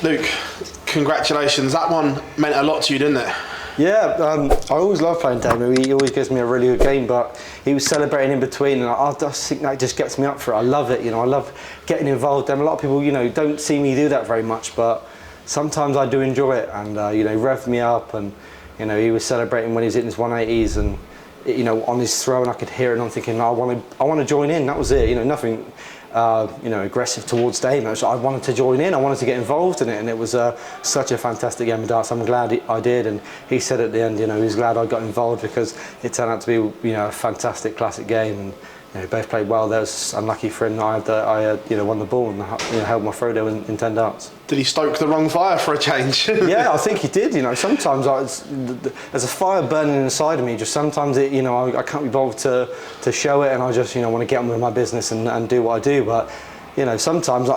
Luke, congratulations. That one meant a lot to you, didn't it? Yeah, I always love playing Damon. He always gives me a really good game, but he was celebrating in between, and I just think that just gets me up for it. I love it, I love getting involved. And a lot of people, don't see me do that very much, but sometimes I do enjoy it, and rev me up. And he was celebrating when he was hitting his 180s, and on his throw, and I could hear it, and I'm thinking, I want to join in. That was it, nothing. Aggressive towards Damon. So I wanted to join in, I wanted to get involved in it, and it was such a fantastic game of darts. I'm glad I did, and he said at the end, he was glad I got involved because it turned out to be, a fantastic classic game, and both played well. That was unlucky for him that I won the ball and held my throw there in 10 darts. Did he stoke the wrong fire for a change? Yeah, I think he did. Sometimes there's a fire burning inside of me. Just sometimes I can't be bothered to show it, and I just want to get on with my business and do what I do. But sometimes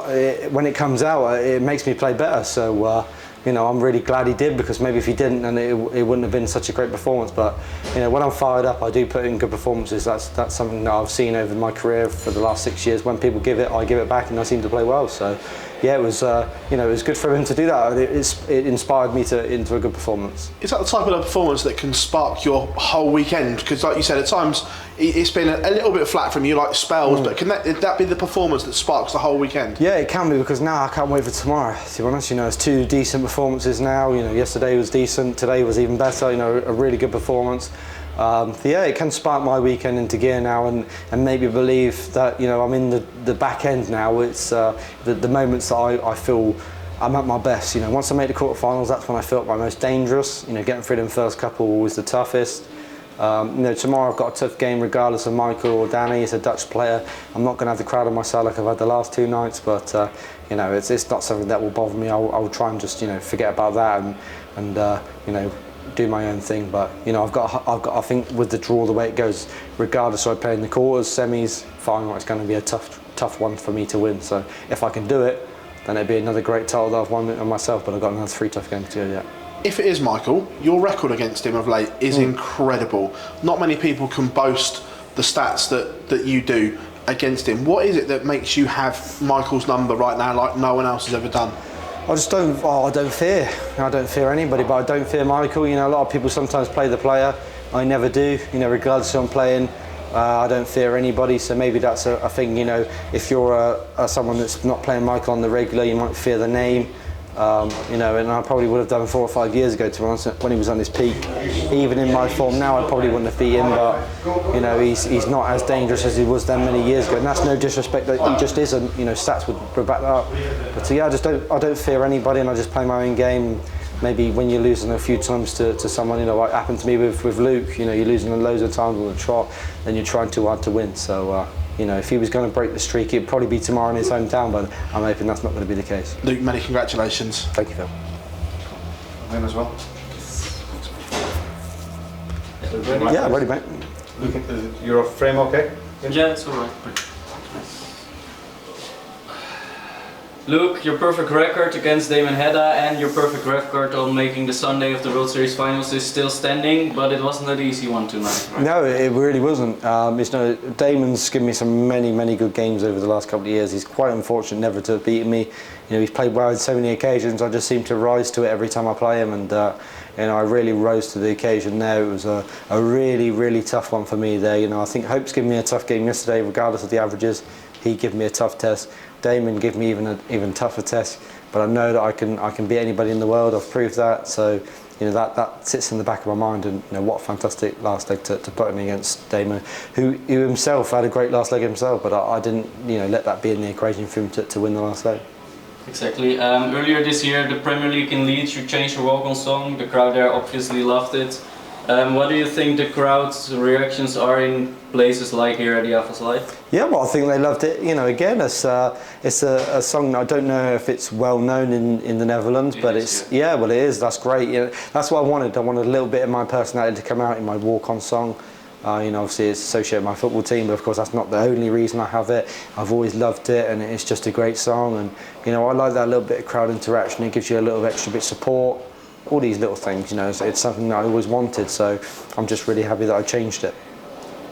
when it comes out, it makes me play better. So I'm really glad he did, because maybe if he didn't, then it wouldn't have been such a great performance. But when I'm fired up, I do put in good performances. That's something that I've seen over my career for the last 6 years. When people give it, I give it back, and I seem to play well. So yeah, it was it was good for him to do that. It inspired me into a good performance. Is that the type of performance that can spark your whole weekend? Because like you said, at times it's been a little bit flat from you, like spells, but can that be the performance that sparks the whole weekend? Yeah, it can be, because now I can't wait for tomorrow, to be honest. It's 2 decent performances now. Yesterday was decent, today was even better, a really good performance. Yeah, it can spark my weekend into gear now, and maybe believe that I'm in the back end now. It's the moments that I feel I'm at my best. Once I make the quarterfinals, that's when I felt my most dangerous. Getting through them first couple was the toughest. Tomorrow I've got a tough game regardless of Michael or Danny. It's a Dutch player. I'm not going to have the crowd on my side like I've had the last 2 nights, but it's not something that will bother me. I'll try and just forget about that and do my own thing. But I've got I think with the draw the way it goes, regardless of I play in the quarters, semis, final, it's going to be a tough one for me to win. So if I can do it, then it'd be another great title that I've won on myself. But I've got another 3 tough games to go yet. If it is Michael, your record against him of late is incredible. Not many people can boast the stats that you do against him. What is it that makes you have Michael's number right now like no one else has ever done? I just don't fear. I don't fear anybody, but I don't fear Michael. A lot of people sometimes play the player. I never do. Regardless of who I'm playing, I don't fear anybody. So maybe that's a thing. If you're someone that's not playing Michael on the regular, you might fear the name. And I probably would have done 4 or 5 years ago, to be honest, when he was on his peak. Even in my form now, I probably wouldn't have beat him, but he's not as dangerous as he was then many years ago, and that's no disrespect, that he just isn't. Stats would back that up. But yeah, I don't fear anybody, and I just play my own game. Maybe when you're losing a few times to someone, what happened to me with Luke, you're losing loads of times on the trot, then you're trying too hard to win. So if he was going to break the streak, it'd probably be tomorrow in his hometown, but I'm hoping that's not going to be the case. Luke, many congratulations. Thank you, Phil. Him as well. Yeah, ready, mate. Your frame okay? Yeah, it's alright. Luke, your perfect record against Damon Hedda and your perfect record on making the Sunday of the World Series Finals is still standing, but it wasn't an easy one tonight, right? No, it really wasn't. Damon's given me some many good games over the last couple of years. He's quite unfortunate never to have beaten me. He's played well on so many occasions. I just seem to rise to it every time I play him, and I really rose to the occasion there. It was a really tough one for me there. I think Hope's given me a tough game yesterday, regardless of the averages. He gave me a tough test. Damon gave me even tougher test, but I know that I can beat anybody in the world. I've proved that. So that sits in the back of my mind, and what a fantastic last leg to put in against Damon, who himself had a great last leg himself, but I didn't let that be in the equation for him to win the last leg. Exactly. Earlier this year, the Premier League in Leeds, you changed your walk-on song. The crowd there obviously loved it. What do you think the crowd's reactions are in places like here at the Avals Live? Yeah, well, I think they loved it. Again, it's a song that I don't know if it's well known in the Netherlands, but yeah, well, it is. That's great. That's what I wanted. I wanted a little bit of my personality to come out in my walk-on song. Obviously it's associated with my football team, but of course that's not the only reason I have it. I've always loved it, and it's just a great song. And I like that little bit of crowd interaction. It gives you a little extra bit of support. All these little things, it's something that I always wanted, so I'm just really happy that I changed it.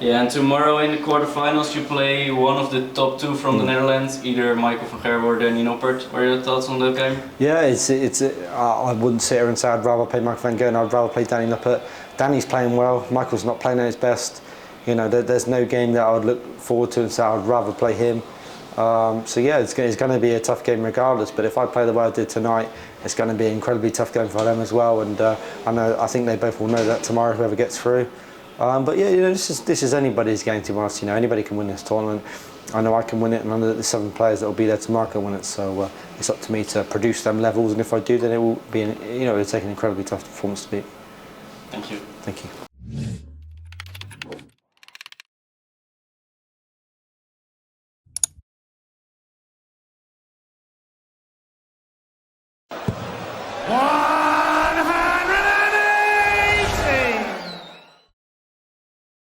Yeah, and tomorrow in the quarterfinals you play one of the top two from the Netherlands, either Michael van Gerwen or Danny Noppert. What are your thoughts on that game? Yeah, I wouldn't sit here and say I'd rather play Michael van Gerwen. I'd rather play Danny Noppert. Danny's playing well. Michael's not playing at his best. You know, there's no game that I would look forward to and say I'd rather play him. So yeah, it's going to be a tough game regardless. But if I play the way I did tonight, it's going to be an incredibly tough game for them as well. And I think they both will know that tomorrow, whoever gets through. But yeah, you know, this is anybody's game, to be honest. You know, anybody can win this tournament. I know I can win it, and under the 7 players that will be there tomorrow can win it. So it's up to me to produce them levels, and if I do, then it will be, it'll take an incredibly tough performance to beat. Thank you. Thank you.